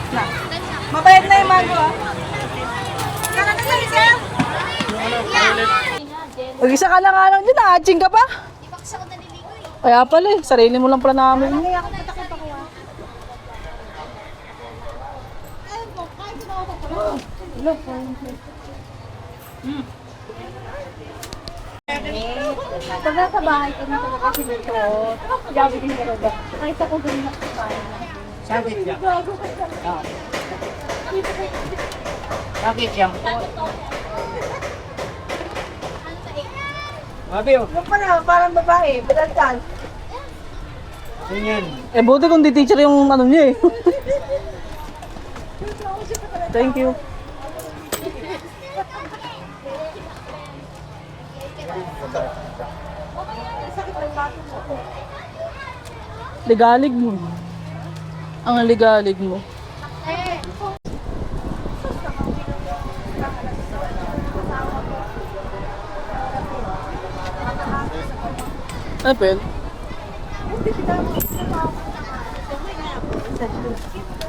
Na. Mabait na yung mango ah. Mag-isa ka na nga lang dyan, aaching ka pa. Kaya pala eh, sarili mo lang pala namin. Taga sa bahay ko nito kasi dito. Gabi din ko ba? Nakita ko din na bahay. Sakit yan. Sakit yan. Mabio. Yung pala, parang babae, balantan. Ganyan. Eh, buti kung di teacher yung ano niya eh. Thank you. Ligalig mo. Ang ligalig mo. Apple?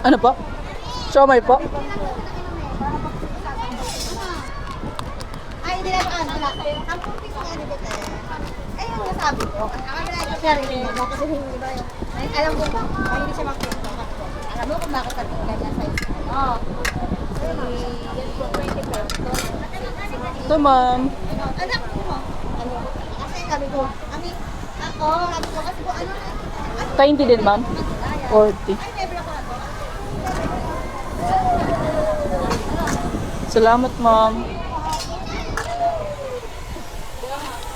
Ano po? Siomay po? Ay, hindi lang ano lang. Ang puti ko ano dito. Ay, yung nasabi ko. Ang kami na siya rin. Kasi hindi ba yun? Ay, alam ko ba? Ay, hindi siya magpunta. Alam mo kung bakit sabi ganyan size. Oo. Yan po, 20 pesos. Ito ma'am. Anak mo. Ano? Kasi sabi ko, ako, sabi ko kasi po ano na. 20 din ma'am? 40. Ay, never ako ako. Salamat ma'am.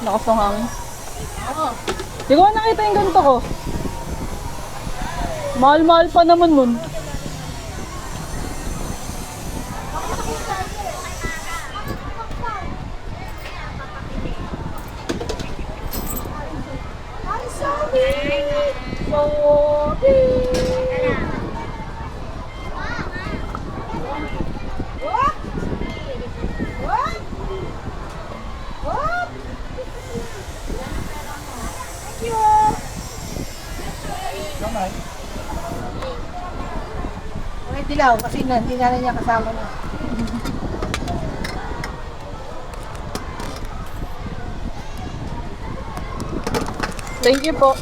Lakas ng hangin. Di ko nakita yung ganito ko. Mahal-mahal pa naman nun. I'm sorry. Sorry. What? What? What? Thank you. Okay, dilaw kasi hindi na niya kasama na. Thank you po.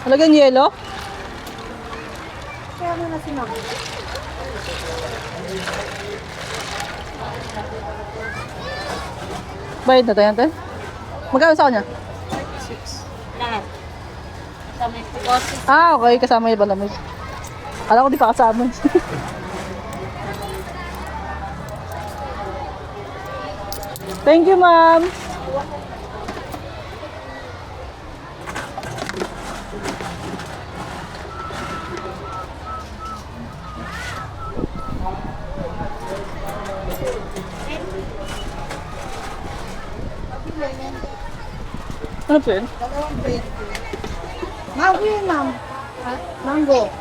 Halagang yelo? Kaya ano na si Mama? Bayad na tayo, ante? Magkano sa kanya? Lahat. Sa may pagkos. Ah, okay. Kasama yung balamig. Alam ko di pa kasama. Thank you, ma'am. Ano po yun? Dalawang pwede. Mango yun, ma'am. Ha? Mango.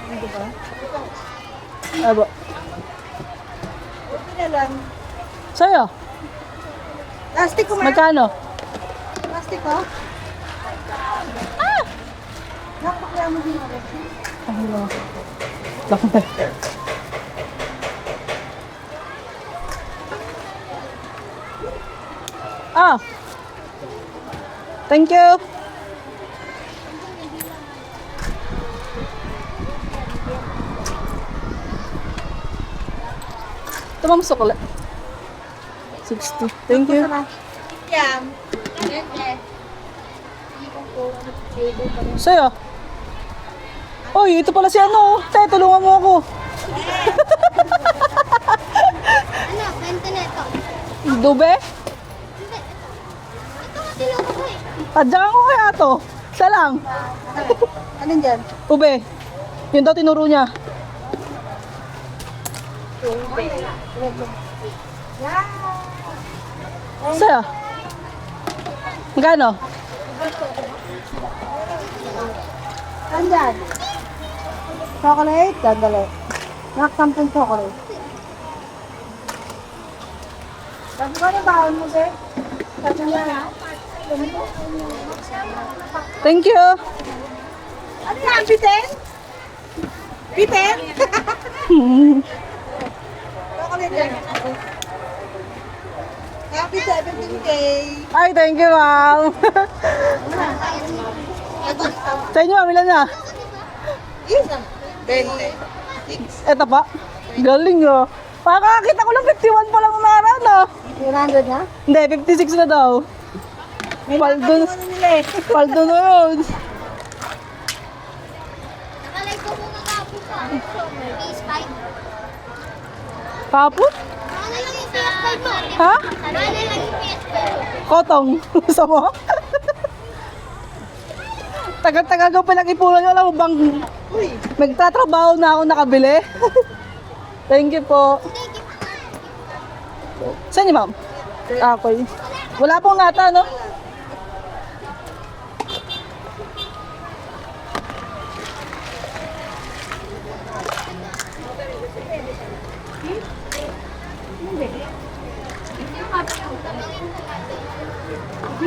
Mango ba? Abo. Okay na lang. Sa'yo? Plastic ko, ma'am. Magkano? Plastic ko. Napaklamo din ako. Ano? Lakad. Ah! Thank you! Ito ma'am sukla. 60. Thank you. Yan. Sa'yo? Oy, ito pala si ano. Te, tulungan mo ako. Ano? Kwento na ito. Dube? Hindi. Ito nga tinuro ko eh. Tadyakan ko kaya to. Isa lang. Alin dyan? Ube. Yun daw tinuro niya. Sa'yo? Magkano? Saan dyan? Chocolate? Dandali. Nak, 10 chocolate. Sabi ko na baon mo, sir? Sabi niya. Thank you. Ano yan? Biten? Biten? Chocolate yan. Happy 17K. Ay, thank you, ma'am. Sa inyo, ma'am, ilan na? Isa. 20. Eto pa. Galing, oh. Pakakakita ko lang 51 pa lang naran, oh. 300 na? Hindi, 56 na daw. Paldo, Ano nila eh? paldo na yun. Nakalay ko muna kapo pa. PS5. Kapo? Ano lang yung PS5 mo? Ha? Ano lang yung PS5 mo? Kotong. Gusto mo? Tagal-tagal daw pinag-ipunan nyo. Alam mo bang magtatrabaho na ako nakabili? Thank you po. Saan niyo, ma'am? Okay. Wala pong nata, no?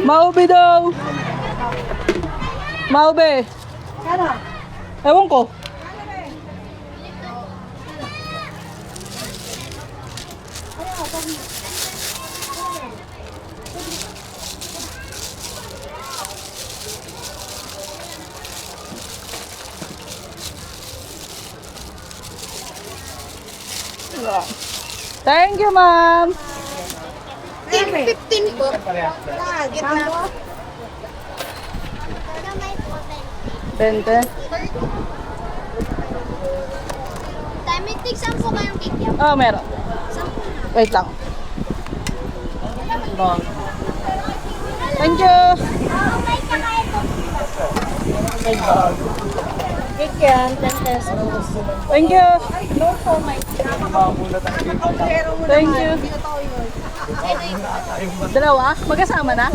Maube daw. Maube. Ano? Ewan ko. Thank you, ma'am. 15 po. Gitna. Bente. Timing tig, saan po kayong kikiam? Oh, meron. Wait lang. Thank you. Kikiam, 10 pesos. Thank you. Thank you. Dalawa? Magkasama na?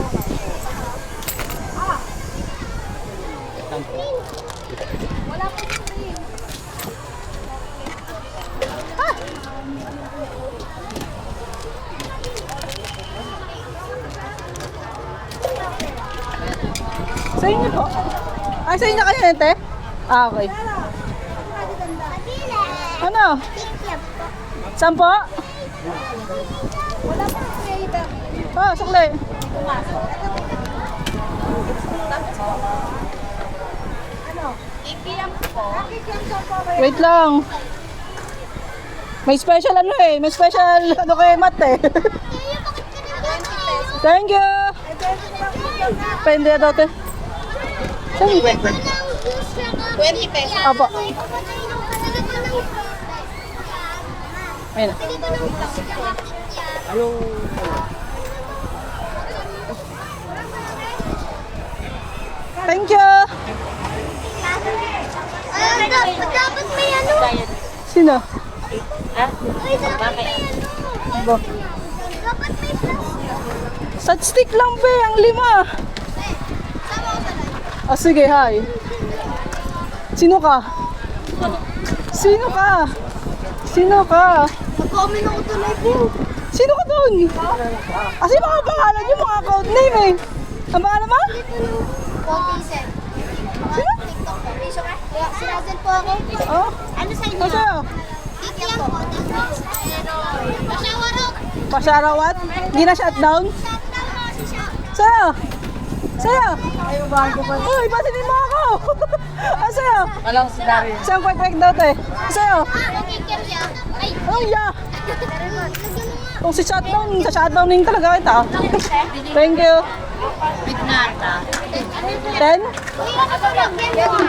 Sa inyo po? Ay, sa inyo kayo, ente? Ah, okay. Ano? Saan po? Oh, sukli. Kikiam po. Wait lang. May special ano eh. May special ano kay Mat eh. Thank you. Pwede daw te. Saan? 20 pesos. Apo. Ayun. Thank you. Dapat may ano? Sino? Ay, dapat may ano? Abo. Dapat may plus. Sa stick lang be, ang 5. Sama ko sa live. Ah, sige, hi. Sino ka? Sino ka? Sino ka? Mag-comment ako to live mo. Sino ka doon? Kasi mga pangalan yung mga account name eh. Ang pangalan mo? Potisen. Sino? TikTok po. Piso ka? Si Razel po ako. Oh, Ano sa inyo? ano sa'yo? Kikiam po. Pasyawarok. Pasyarawat? Hindi na shutdown? Shutdown mo si Shop. Sa'yo? Sa'yo? Uy, pasinin mo ako! Ah, sa'yo? Walang sinabi. Sa'yo kwek-kwek daw te? Sa'yo? Ano kikiam siya? Ay. Oh, yeah! Lagyan mo nga. Kung si shutdown, sa shutdowning talaga kita. Thank you. Bignata. 10? Uy, ano ba lagyan mo?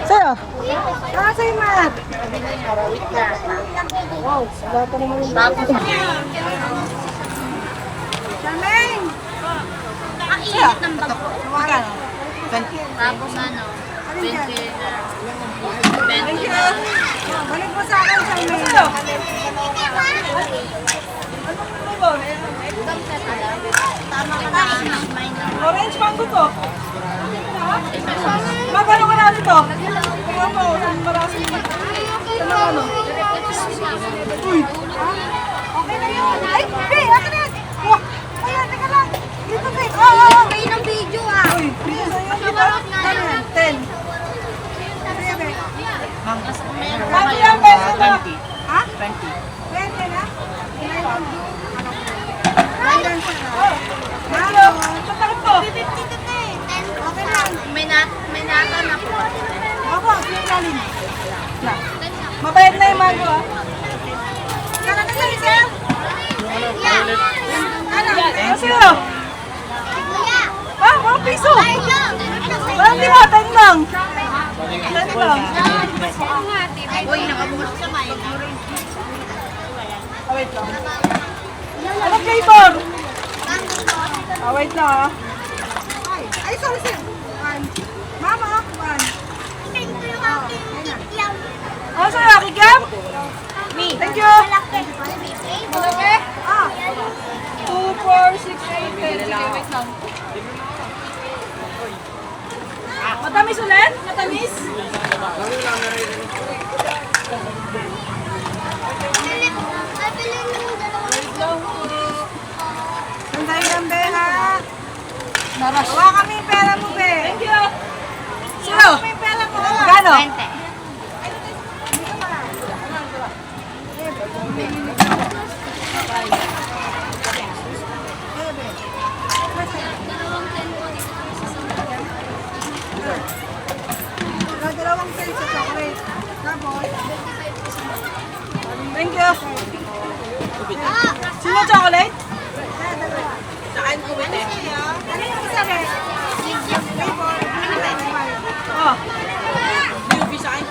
Sa'yo? Ah, sa'yo, Mat. Wow, wala pa naman yung Tapos, Sameng! init ng bag ko. Magkano? Tapos ano, 20 na. 20 na. Balik mo sa akin sa email. Sa'yo? Tama ka na, may na. Orange mango to. Magkano ka na dito? Tingnan mo, ang marasing. Ano? Uy! Okay na yun. Ay, Bey, akin na yan. Oh, ayan, teka lang. Dito, Bey. Oo. Kayo ng video, ah. Uy! Dito sa'yo dito. Kano yan? 10. Sige, Bey. Meron Kano yan, peso na? Ha? 20 na? Ayan. Ano? Ang takot to. Okay lang. May nata na po. Ako, sinalim. Mabait na yung mango ah. Kano na lang, sir? Ano? Ano sa'yo? Ah, 1 piso. Walang di ba? 10 lang. 10 lang. Uy, nakabukas sa may. Ah, wait lang. Anong flavor? Ah, wait lang ah. Ay, sorry, sir. Mama, one. Ano sa'yo? Kikam? Thank you. Okay? Ah. 2, 4, 6, 8, 10. Sige, wait lang. Matamis ulit? Matamis? Sandali lang, Be, ha? Hawa kami yung pera mo, Be. Thank you. Sino? Hawa kami yung pera mo. Gano? 20. Dalawang pen sa chocolate. Tapos, Thank you. Sino chocolate? dalawa. Saan ko bite? Ano yung isa, Be? Flavor. Oh. Yubi sa akin.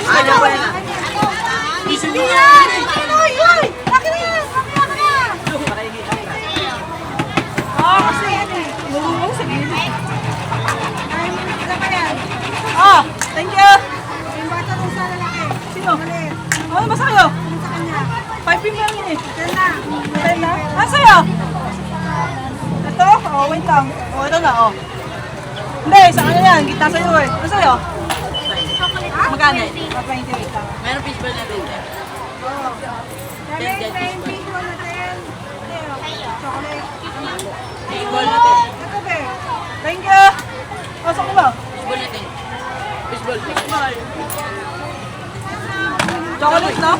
Ano ba yan? Hindi yan! Uy! Uy! Akin na yan! Akin na! Ah, kasi yan eh. Nulunong sa gilid. Ay, isa pa yan. Ah, thank you. Yung bata nung sa lalaki. Sino? Maliit. Ano ba sa'yo? Ano sa kanya? 5 lang yun eh. 10 na. 10 na? Ah, sa'yo? Ito? Oh, wait lang. Oh, ito na, oh. Hindi, sa kanya yan. Kita sa'yo eh. Ano sa'yo? Magkano eh? 20, wait lang. Meron fishball na rin. Kami, 20, 1 na 10. Chocolate. Fishball natin. Ito, Be. Thank you. Pasok ko ba? Fishball natin. Fishball. Fishball. Chocolate na?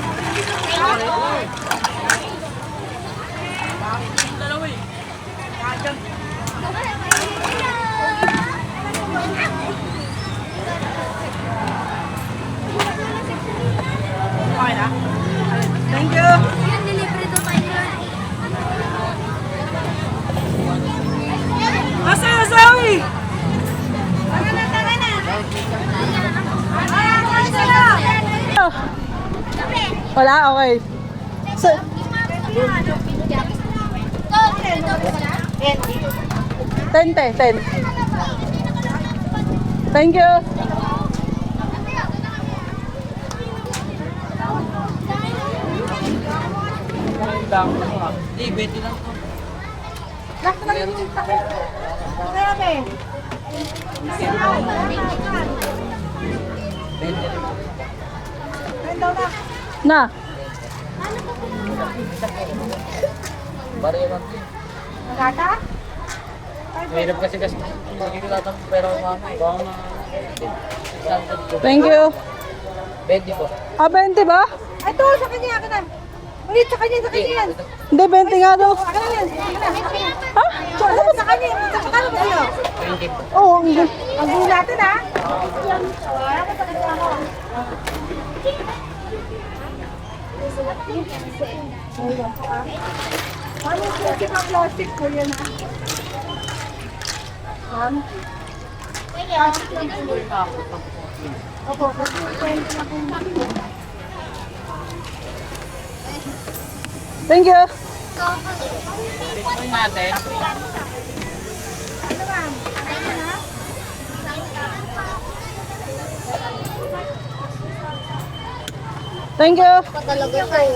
Dalawa eh. Okay na? Thank you. Yan, delivery daw tayo nila. Ah, sa'yo, Zoe! Tara na, tara na. Wala? Okay. So, 10, 10. Thank you. Hindi, 20 lang to. Lakto lang yung takot. Kaya, Be. 10 daw na. Na. Bari naman to. Magkaka? Mahirap kasi hindi ko lahat ng pera ko mama eh. Baka Thank you. 20 po. Ah, 20 ba? Ito, sa kanya, akin na. Ulit, sa kanya yan. Hindi, 20 nga daw. Akin na yan. Akin na. Ha? Sa kanya, sa kanya ba sa'yo? 20 po. Oo, ang Ang buo natin, ha? Ano yung plastic ang plastic ko yan, ha? Opo, kasi 20 na kung Thank you. Bitcoin natin. Thank you. Pa talaga siya.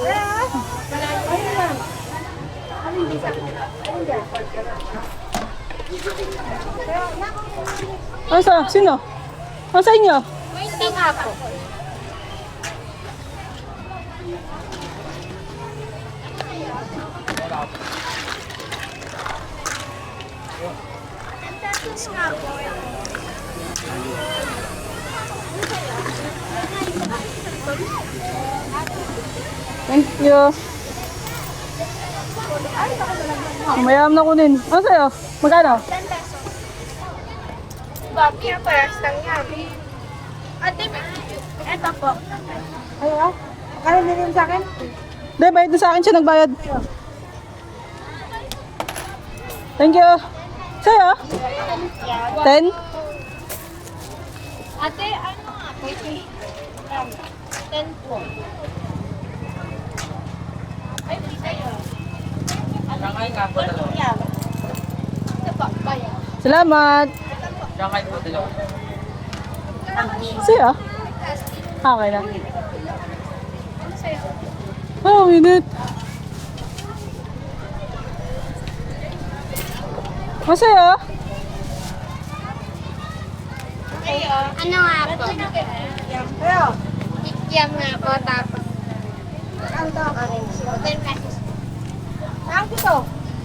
Asa? Sino? Asa inyo? Hindi nga po. Thank you. Mayam na kunin. Ano sa'yo? Magkano? 10 pesos. Bakit parehas lang yan? Ate, eto po. Ayo ah. Magkano nilin sa akin? Hindi, bayad na sa akin siya nagbayad. Thank you. Sa'yo? 10? Ate, ano nga po? 10 po. Ay, hindi sa'yo. Shanghai nga po dalawa. Yan. Ito po, bayan. Salamat. Shanghai po dalawa. Sa'yo? Okay na. Oh, minute. Masaya. Ano nga po? Sa'yo. Ikyam nga po, tapos. Ang to? Orange. 10 pesos. Ang ito?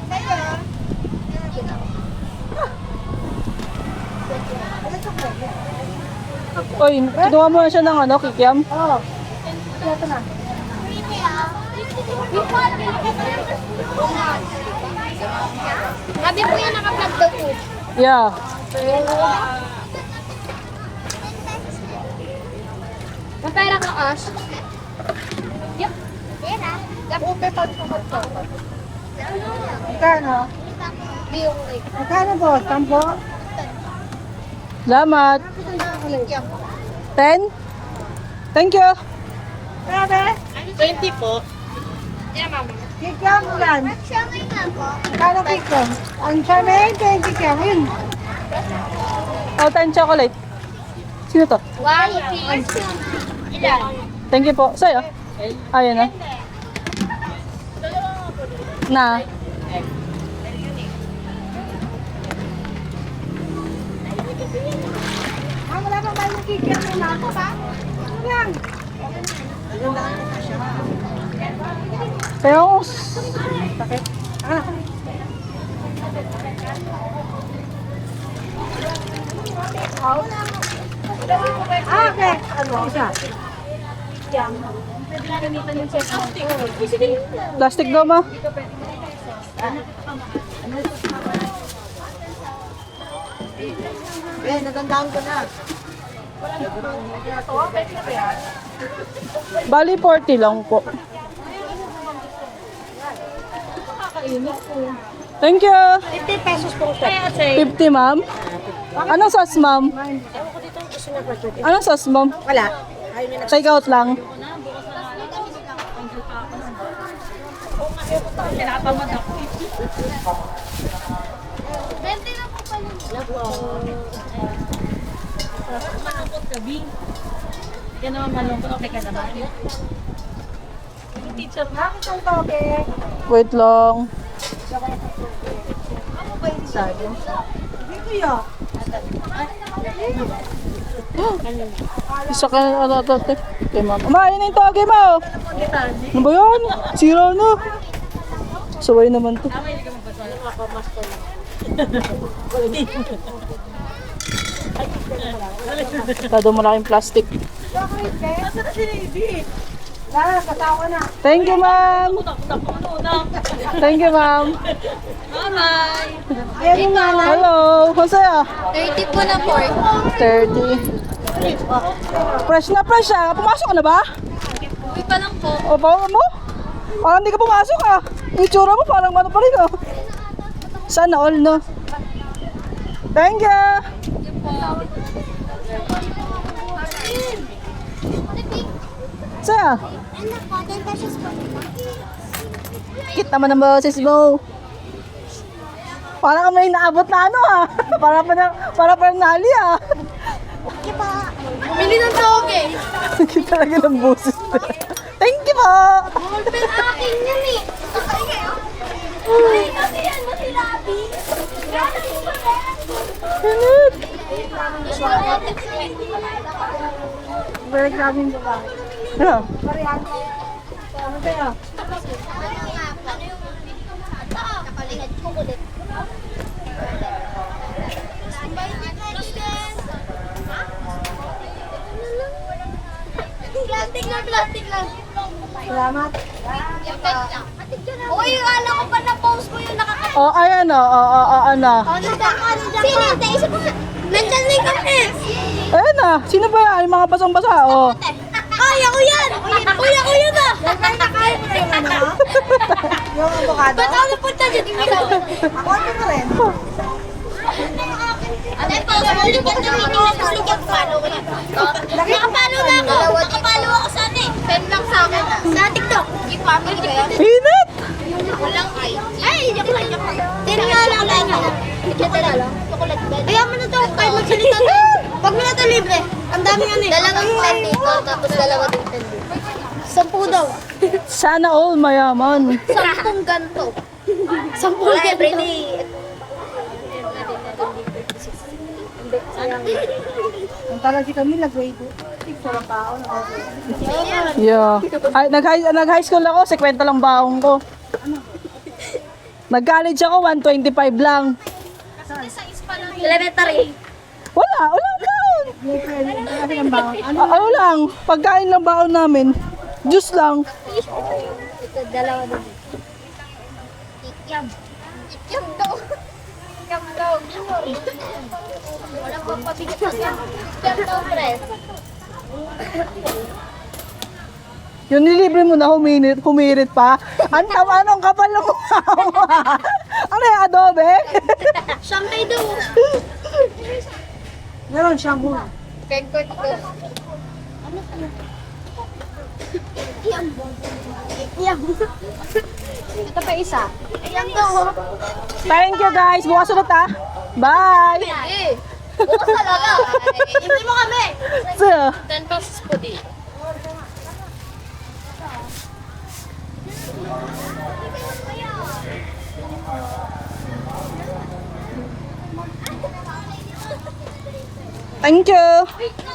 Sa'yo. Oy, kinuha mo na siya ng ano, kikiam? Oo. Ito na. Sabi po yan naka-vlog daw po. Yeah. Kapera ka, Ash? Yup. Pera? Kapupe pa ito. Magkano? Di yung like. Magkano po? 10? Salamat. Ikyam. 10? Thank you. 20 po. Yan, mama. Kikiam ulan. Siyamay nga po. Magkano kikiam? Ang charmaine, 20 kikiam. Yun. Oh, 10 chocolate. Sino to? 1, 2, ilan? Thank you po. Sa'yo? Ayan na. Na. Wala pa ba yung kikiam ng nato ba? Yan. Sa'yo? Okay. Ano? Isa. Plastic daw ma. Nagandaan ko na. Bali 40 lang po. Thank you. 50 pesos po. 50 ma'am. Anong sauce ma'am? Anong sauce ma'am? Wala. Take out lang. Bente na po pala. Malungkot ka, Bing. Yan naman malungkot. Okay ka naman. Yung teacher na. Wait lang. Isa ka na ate. Okay ma'am. Umain na yung toge mo. Ano ba yan? Sira na. Saway naman to. Tado malaking plastic. Thank you, ma'am. Thank you, ma'am. Bye-bye. Hello. Masaya? 30 po na pork. 30. Fresh na fresh ah. Pumasok ka na ba? Uwi pa lang po. O, bawa mo? Parang hindi ka pumasok ah. Yung itsura mo parang ano pa rin ah. Sana all no. Thank you. Saya? Ano po? 10 pesos po. Cute naman ang boses mo. Parang may naabot na ano ah. Para pa nali ah. Bili ng toge. Cute talaga ng boses. po. Ballpen akin yan eh. Ay, kasi yan mo sinabi. Ganun. Very grabe yung babae. Ano? Ano kaya? Kapalingan ko kulit. Plastic lang. Salamat. Uy, alam ko pa na-post ko yung nakakapit. Oh, ayan o. Ano? Sino yung taisip ko? Nandyan na yung kape. Ayan na. Sino ba yan? Yung mga basang-basa. Oh. Ay, ako yan! Uy, ako yun ah! Nakain mo na yung ano? Yung avocado? Ba't ako napunta dyan? Ako ano na rin? Ano yung pag-ulit ka na hindi na follow ko yan. Nakapalo na ako. Nakapalo ako sa ano eh. Pen lang sa akin. Sa TikTok. Yung family ko yan. Init! Walang ay. Ay, joke lang. Din nga lang lang. Chocolate lang. Chocolate bed. Kaya mo na ito. Kahit magsalita to. Pag mo na ito libre. Ang dami nga eh. Dalawang pen dito. Tapos dalawa din pen dito. 10 daw. Sana all mayaman. 10 ganto. 10 ganto. Everyday. Ang talaga kami nag-grade 2. Sarap pa ako. Yeah. Ay, nag-high school ako, 50 lang baong ko. Nag-college ako, 125 lang. Elementary. Wala baon. Kasi ang bawang. Ano lang, pagkain lang baon namin. Juice lang. Ito, dalawa din. Ikyam. Ikyam daw. Ikyam daw. Wala pang pabigat siya. Ikyam daw, pre. Yung nilibre mo na, humirit pa. Anong kapal ng mukha mo? Ano yung adobe? Shampay daw. Meron shampoo. Kengkot ko. Ikyam. Ikyam. Ito pa isa. Ikyam daw. Thank you guys. Bukas ulit ah. Bye! Eh. Bukas talaga. Hindi mo kami. So, 10 pesos po di. thank you.